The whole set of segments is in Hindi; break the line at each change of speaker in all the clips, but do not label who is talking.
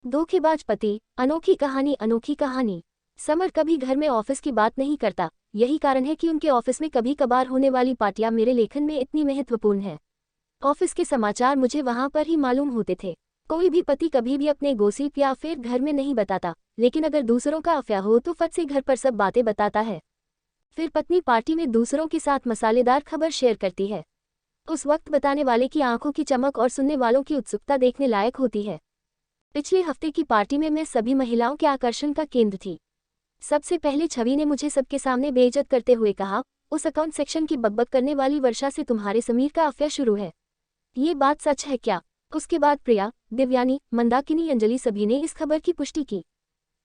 धोखेबाज पति, अनोखी कहानी। अनोखी कहानी। समर कभी घर में ऑफिस की बात नहीं करता। यही कारण है कि उनके ऑफिस में कभी कभार होने वाली पार्टियां मेरे लेखन में इतनी महत्वपूर्ण है। ऑफिस के समाचार मुझे वहां पर ही मालूम होते थे। कोई भी पति कभी भी अपने गॉसिप या फिर घर में नहीं बताता, लेकिन अगर दूसरों का अफवाह हो तो फट से घर पर सब बातें बताता है। फिर पत्नी पार्टी में दूसरों के साथ मसालेदार खबर शेयर करती है। उस वक्त बताने वाले की आंखों की चमक और सुनने वालों की उत्सुकता देखने लायक होती है। पिछले हफ्ते की पार्टी में मैं सभी महिलाओं के आकर्षण का केंद्र थी। सबसे पहले छवि ने मुझे सबके सामने बेइज्जत करते हुए कहा, उस अकाउंट सेक्शन की बकबक करने वाली वर्षा से तुम्हारे समीर का अफेयर शुरू है। ये बात सच है क्या? उसके बाद प्रिया, दिव्यानी, मंदाकिनी, अंजलि सभी ने इस खबर की पुष्टि की।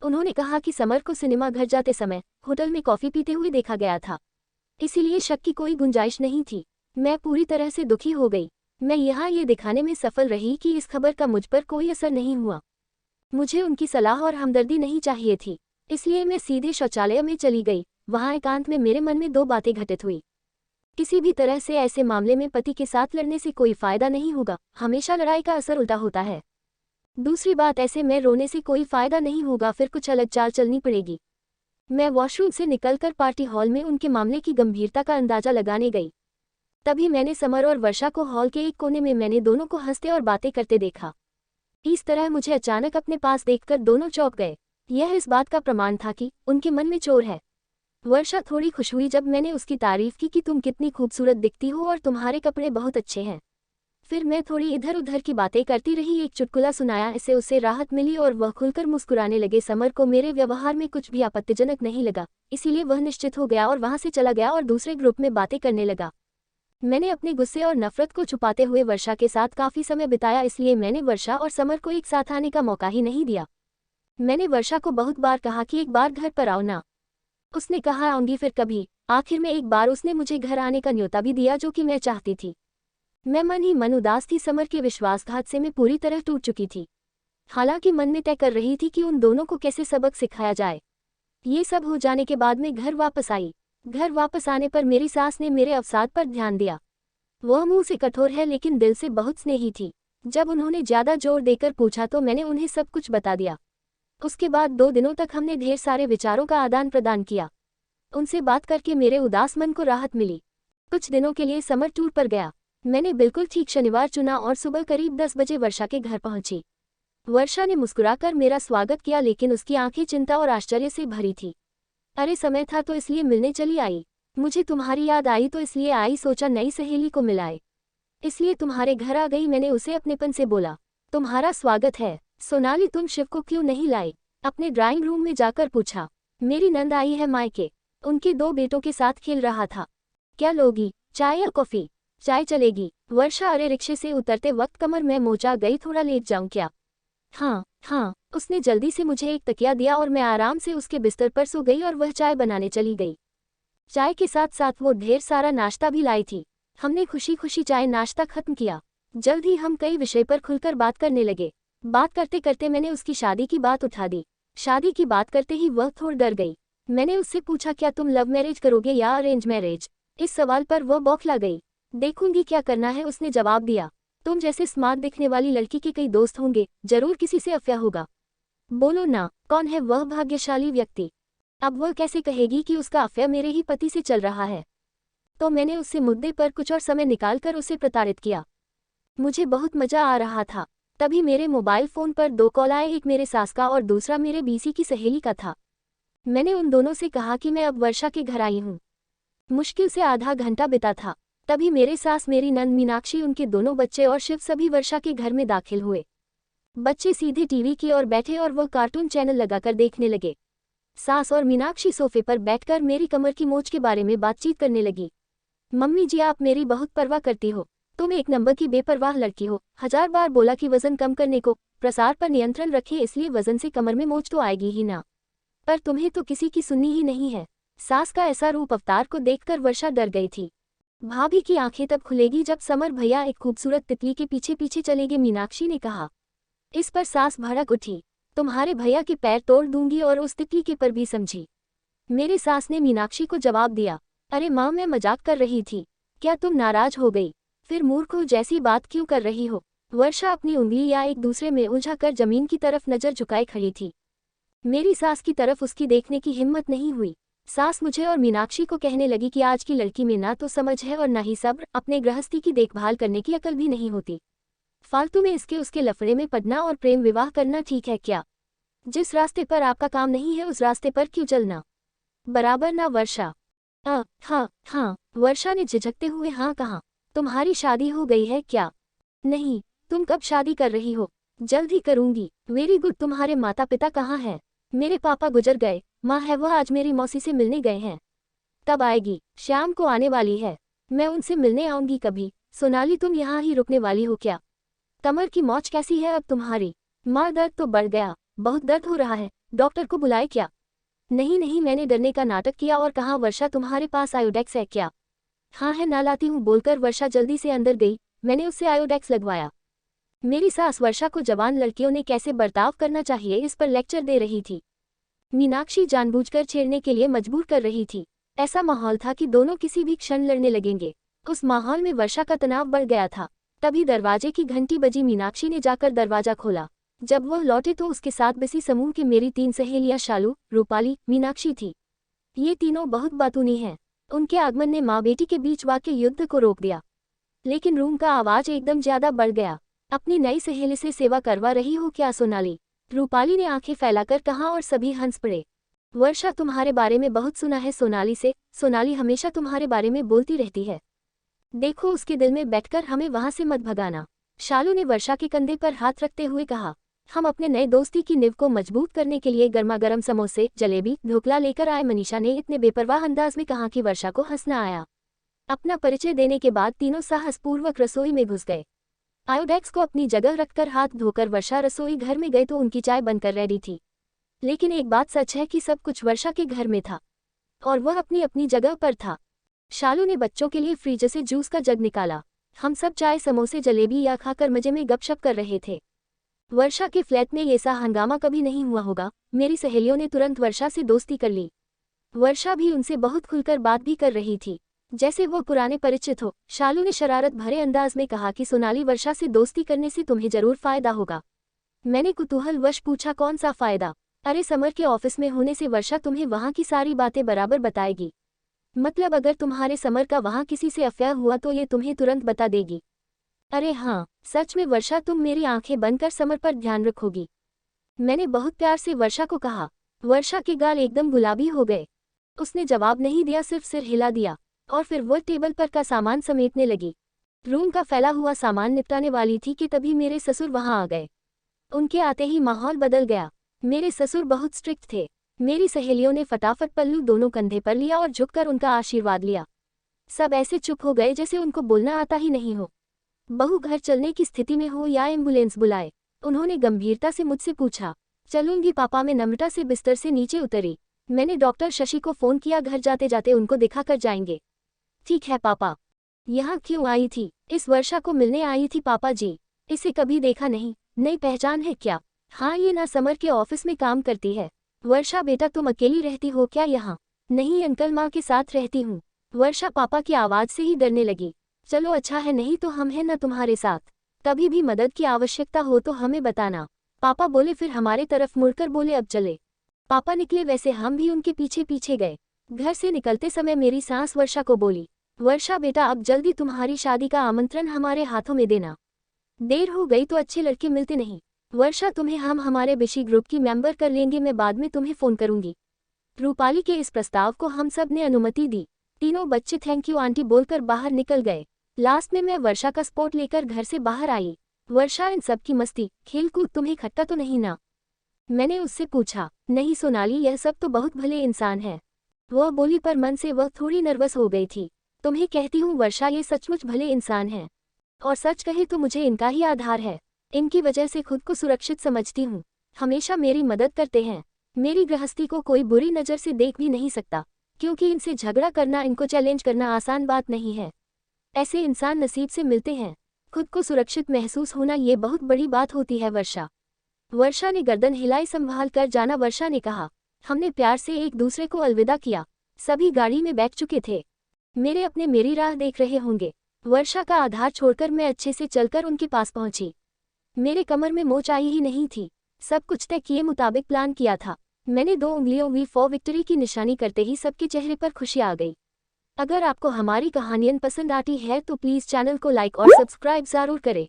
उन्होंने कहा कि समर को सिनेमा घर जाते समय होटल में कॉफी पीते हुए देखा गया था, इसीलिए शक की कोई गुंजाइश नहीं थी। मैं पूरी तरह से दुखी हो गई। मैं यहाँ ये दिखाने में सफल रही कि इस खबर का मुझ पर कोई असर नहीं हुआ। मुझे उनकी सलाह और हमदर्दी नहीं चाहिए थी, इसलिए मैं सीधे शौचालय में चली गई। वहाँ एकांत में मेरे मन में दो बातें घटित हुई। किसी भी तरह से ऐसे मामले में पति के साथ लड़ने से कोई फायदा नहीं होगा, हमेशा लड़ाई का असर उल्टा होता है। दूसरी बात, ऐसे में रोने से कोई फायदा नहीं होगा, फिर कुछ अलग चाल चलनी पड़ेगी। मैं वॉशरूम से निकलकर पार्टी हॉल में उनके मामले की गंभीरता का अंदाजा लगाने गई। तभी मैंने समर और वर्षा को हॉल के एक कोने में मैंने दोनों को हंसते और बातें करते देखा। इस तरह मुझे अचानक अपने पास देखकर दोनों चौंक गए। यह इस बात का प्रमाण था कि उनके मन में चोर है। वर्षा थोड़ी खुश हुई जब मैंने उसकी तारीफ की कि तुम कितनी खूबसूरत दिखती हो और तुम्हारे कपड़े बहुत अच्छे हैं। फिर मैं थोड़ी इधर उधर की बातें करती रही, एक चुटकुला सुनाया, इससे उसे राहत मिली और वह खुलकर मुस्कुराने लगे। समर को मेरे व्यवहार में कुछ भी आपत्तिजनक नहीं लगा, इसीलिए वह निश्चित हो गया और वहां से चला गया और दूसरे ग्रुप में बातें करने लगा। मैंने अपने गुस्से और नफरत को छुपाते हुए वर्षा के साथ काफी समय बिताया, इसलिए मैंने वर्षा और समर को एक साथ आने का मौका ही नहीं दिया। मैंने वर्षा को बहुत बार कहा कि एक बार घर पर आओ ना। उसने कहा आऊंगी फिर कभी। आखिर में एक बार उसने मुझे घर आने का न्योता भी दिया, जो कि मैं चाहती थी। मैं मन ही मन उदास थी। समर के विश्वासघात से मैं पूरी तरह टूट चुकी थी। हालांकि मन में तय कर रही थी कि उन दोनों को कैसे सबक सिखाया जाए। ये सब हो जाने के बाद मैं घर वापस आई। घर वापस आने पर मेरी सास ने मेरे अवसाद पर ध्यान दिया। वह मुंह से कठोर है लेकिन दिल से बहुत स्नेही थी। जब उन्होंने ज्यादा जोर देकर पूछा तो मैंने उन्हें सब कुछ बता दिया। उसके बाद 2 दिनों तक हमने ढेर सारे विचारों का आदान प्रदान किया। उनसे बात करके मेरे उदास मन को राहत मिली। कुछ दिनों के लिए समर टूर पर गया। मैंने बिल्कुल ठीक शनिवार चुना और सुबह करीब 10 बजे वर्षा के घर पहुंची। वर्षा ने मुस्कुराकर मेरा स्वागत किया, लेकिन उसकी आंखें चिंता और आश्चर्य से भरी थी। अरे समय था तो इसलिए मिलने चली आई। मुझे तुम्हारी याद आई तो इसलिए आई, सोचा नई सहेली को मिलाए, इसलिए तुम्हारे घर आ गई। मैंने उसे अपनेपन से बोला, तुम्हारा स्वागत है। सोनाली, तुम शिव को क्यों नहीं लाई? अपने ड्राइंग रूम में जाकर पूछा। मेरी नंद आई है मायके, उनके 2 बेटों के साथ खेल रहा था। क्या लोगी, चाय या कॉफी? चाय चलेगी। वर्षा, अरे रिक्शे से उतरते वक्त कमर में मोचा गई, थोड़ा लेट जाऊं क्या? हाँ हाँ। उसने जल्दी से मुझे एक तकिया दिया और मैं आराम से उसके बिस्तर पर सो गई और वह चाय बनाने चली गई। चाय के साथ साथ वो ढेर सारा नाश्ता भी लाई थी। हमने खुशी खुशी चाय नाश्ता खत्म किया। जल्द ही हम कई विषय पर खुलकर बात करने लगे। बात करते करते मैंने उसकी शादी की बात उठा दी। शादी की बात करते ही वह थोड़ा डर गई। मैंने उससे पूछा, क्या तुम लव मैरिज करोगे या अरेंज मैरिज? इस सवाल पर वह बौखला गई। देखूंगी क्या करना है, उसने जवाब दिया। तुम जैसे स्मार्ट दिखने वाली लड़की के कई दोस्त होंगे, जरूर किसी से अफवाह होगा। बोलो ना, कौन है वह भाग्यशाली व्यक्ति? अब वह कैसे कहेगी कि उसका अफेयर मेरे ही पति से चल रहा है? तो मैंने उससे मुद्दे पर कुछ और समय निकालकर उसे प्रताड़ित किया। मुझे बहुत मजा आ रहा था। तभी मेरे मोबाइल फोन पर 2 कॉल आए, एक मेरे सास का और दूसरा मेरे बीसी की सहेली का था। मैंने उन दोनों से कहा कि मैं अब वर्षा के घर आई हूँ। मुश्किल से आधा घंटा बिता था। तभी मेरे सास, मेरी नंद मीनाक्षी, उनके दोनों बच्चे और शिव सभी वर्षा के घर में दाखिल हुए। बच्चे सीधे टीवी की ओर बैठे और वह कार्टून चैनल लगाकर देखने लगे। सास और मीनाक्षी सोफे पर बैठकर मेरी कमर की मोच के बारे में बातचीत करने लगी। मम्मी जी, आप मेरी बहुत परवाह करती हो। तुम एक नंबर की बेपरवाह लड़की हो। 1000 बार बोला कि वजन कम करने को, प्रसार पर नियंत्रण रखें, इसलिए वजन से कमर में मोच तो आएगी ही ना। पर तुम्हें तो किसी की सुननी ही नहीं है। सास का ऐसा रूप अवतार को देखकर वर्षा डर गई थी। भाभी की आंखें तब खुलेगी जब समर भैया एक खूबसूरत तितली के पीछे पीछे चलेंगे, मीनाक्षी ने कहा। इस पर सास भड़क उठी। तुम्हारे भैया के पैर तोड़ दूंगी और उस तितली के पर भी समझी। मेरे सास ने मीनाक्षी को जवाब दिया, अरे माँ, मैं मजाक कर रही थी, क्या तुम नाराज हो गई? फिर मूर्ख हो जैसी बात क्यों कर रही हो? वर्षा अपनी उंगलियां एक दूसरे में उलझाकर जमीन की तरफ नजर झुकाए खड़ी थी। मेरी सास की तरफ उसकी देखने की हिम्मत नहीं हुई। सास मुझे और मीनाक्षी को कहने लगी कि आज की लड़की में ना तो समझ है और ना ही सब्र, अपने गृहस्थी की देखभाल करने की अकल भी नहीं होती। फालतू में इसके उसके लफड़े में पड़ना और प्रेम विवाह करना ठीक है क्या? जिस रास्ते पर आपका काम नहीं है उस रास्ते पर क्यों चलना? बराबर ना वर्षा? हाँ, वर्षा ने झिझकते हुए हाँ कहा। तुम्हारी शादी हो गई है क्या? नहीं। तुम कब शादी कर रही हो? जल्द ही करूंगी। Very good. तुम्हारे माता पिता कहाँ हैं? मेरे पापा गुजर गए, माँ है वह आज मेरी मौसी से मिलने गए हैं। तब आएगी? शाम को आने वाली है। मैं उनसे मिलने आऊंगी कभी। सोनाली तुम यहाँ ही रुकने वाली हो क्या? कमर की मौज कैसी है अब तुम्हारी? माँ दर्द तो बढ़ गया, बहुत दर्द हो रहा है, डॉक्टर को बुलाए क्या? नहीं, मैंने डरने का नाटक किया और कहा वर्षा तुम्हारे पास आयोडेक्स है क्या? हाँ है, ना लाती हूँ बोलकर वर्षा जल्दी से अंदर गई। मैंने उससे आयोडेक्स लगवाया। मेरी सास वर्षा को जवान लड़कियों ने कैसे बर्ताव करना चाहिए इस पर लेक्चर दे रही थी। मीनाक्षी जानबूझकर छेड़ने के लिए मजबूर कर रही थी। ऐसा माहौल था कि दोनों किसी भी क्षण लड़ने लगेंगे। उस माहौल में वर्षा का तनाव बढ़ गया था। तभी दरवाजे की घंटी बजी। मीनाक्षी ने जाकर दरवाजा खोला। जब वह लौटे तो उसके साथ बसी समूह की मेरी 3 सहेलियां शालू, रूपाली, मीनाक्षी थी। ये तीनों बहुत बातूनी हैं। उनके आगमन ने माँ बेटी के बीच वाक़ई युद्ध को रोक दिया। लेकिन रूम का आवाज एकदम ज्यादा बढ़ गया। अपनी नई सहेली से सेवा करवा रही हो क्या सोनाली? रूपाली ने आंखें फैलाकर कहा और सभी हंस पड़े। वर्षा तुम्हारे बारे में बहुत सुना है सोनाली से। सोनाली हमेशा तुम्हारे बारे में बोलती रहती है। देखो उसके दिल में बैठकर हमें वहां से मत भगाना। शालू ने वर्षा के कंधे पर हाथ रखते हुए कहा। हम अपने नए दोस्ती की नींव को मजबूत करने के लिए गर्मा-गर्म समोसे, जलेबी, ढोकला लेकर आए। मनीषा ने इतने बेपरवाह अंदाज में कहा कि वर्षा को हंसना आया। अपना परिचय देने के बाद तीनों साहसपूर्वक रसोई में घुस गए। आयोडेक्स को अपनी जगह रखकर हाथ धोकर वर्षा रसोई घर में गए तो उनकी चाय बनकर रेडी थी। लेकिन एक बात सच है कि सब कुछ वर्षा के घर में था और वह अपनी अपनी जगह पर था। शालू ने बच्चों के लिए फ्रीज से जूस का जग निकाला। हम सब चाय, समोसे, जलेबी या खाकर मजे में गपशप कर रहे थे। वर्षा के फ्लैट में ऐसा हंगामा कभी नहीं हुआ होगा। मेरी सहेलियों ने तुरंत वर्षा से दोस्ती कर ली। वर्षा भी उनसे बहुत खुलकर बात भी कर रही थी, जैसे वो पुराने परिचित हो। शालू ने शरारत भरे अंदाज में कहा कि सोनाली वर्षा से दोस्ती करने से तुम्हें जरूर फायदा होगा। मैंने कुतूहलवश पूछा कौन सा फायदा? अरे समर के ऑफिस में होने से वर्षा तुम्हें वहाँ की सारी बातें बराबर बताएगी। मतलब अगर तुम्हारे समर का वहाँ किसी से अफेयर हुआ तो ये तुम्हें तुरंत बता देगी। अरे हाँ, सच में वर्षा तुम मेरी आंखें बंद कर समर पर ध्यान रखोगी? मैंने बहुत प्यार से वर्षा को कहा। वर्षा के गाल एकदम गुलाबी हो गए। उसने जवाब नहीं दिया, सिर्फ सिर हिला दिया और फिर वह टेबल पर का सामान समेटने लगी। रूम का फैला हुआ सामान निपटाने वाली थी कि तभी मेरे ससुर वहां आ गए। उनके आते ही माहौल बदल गया। मेरे ससुर बहुत स्ट्रिक्ट थे। मेरी सहेलियों ने फटाफट पल्लू दोनों कंधे पर लिया और झुककर उनका आशीर्वाद लिया। सब ऐसे चुप हो गए जैसे उनको बोलना आता ही नहीं हो। बहू घर चलने की स्थिति में हो या एम्बुलेंस बुलाए? उन्होंने गंभीरता से मुझसे पूछा। चलूंगी पापा, मैं नम्रता से बिस्तर से नीचे उतरी। मैंने डॉक्टर शशि को फोन किया, घर जाते जाते उनको दिखाकर जाएंगे। ठीक है पापा। यहाँ क्यों आई थी? इस वर्षा को मिलने आई थी पापा जी। इसे कभी देखा नहीं, नई पहचान है क्या? हाँ, ये ना समर के ऑफिस में काम करती है। वर्षा बेटा तुम अकेली रहती हो क्या यहाँ? नहीं अंकल, माँ के साथ रहती हूँ। वर्षा पापा की आवाज से ही डरने लगी। चलो अच्छा है, नहीं तो हम हैं ना तुम्हारे साथ। कभी भी मदद की आवश्यकता हो तो हमें बताना। पापा बोले, फिर हमारे तरफ मुड़कर बोले अब चले। पापा निकले, वैसे हम भी उनके पीछे पीछे गए। घर से निकलते समय मेरी सास वर्षा को बोली, वर्षा बेटा अब जल्दी तुम्हारी शादी का आमंत्रण हमारे हाथों में देना। देर हो गई तो अच्छे लड़के मिलते नहीं। वर्षा तुम्हें हम हमारे बिशी ग्रुप की मेंबर कर लेंगे, मैं बाद में तुम्हें फोन करूंगी। रूपाली के इस प्रस्ताव को हम सब ने अनुमति दी। तीनों बच्चे थैंक यू आंटी बोलकर बाहर निकल गए। लास्ट में मैं वर्षा का स्पोर्ट लेकर घर से बाहर आई। वर्षा, इन सब की मस्ती खेलकूद तुम्हें खट्टा तो नहीं ना? मैंने उससे पूछा। नहीं सोनाली, यह सब तो बहुत भले इंसान है। वह बोली, पर मन से वह थोड़ी नर्वस हो गई थी। तुम्हें कहती हूँ वर्षा, ये सचमुच भले इंसान हैं और सच कहे तो मुझे इनका ही आधार है। इनकी वजह से खुद को सुरक्षित समझती हूँ। हमेशा मेरी मदद करते हैं। मेरी गृहस्थी को कोई बुरी नज़र से देख भी नहीं सकता, क्योंकि इनसे झगड़ा करना, इनको चैलेंज करना आसान बात नहीं है। ऐसे इंसान नसीब से मिलते हैं। खुद को सुरक्षित महसूस होना ये बहुत बड़ी बात होती है वर्षा। वर्षा ने गर्दन हिलाई। संभाल कर जाना, वर्षा ने कहा। हमने प्यार से एक दूसरे को अलविदा किया। सभी गाड़ी में बैठ चुके थे। मेरे अपने मेरी राह देख रहे होंगे। वर्षा का आधार छोड़कर मैं अच्छे से चलकर उनके पास पहुंची। मेरे कमर में मोच ही नहीं थी। सब कुछ तय किए मुताबिक प्लान किया था। मैंने 2 उंगलियों वी फॉर विक्ट्री की निशानी करते ही सबके चेहरे पर खुशी आ गई। अगर आपको हमारी कहानियाँ पसंद आती है तो प्लीज़ चैनल को लाइक और सब्सक्राइब ज़रूर करें।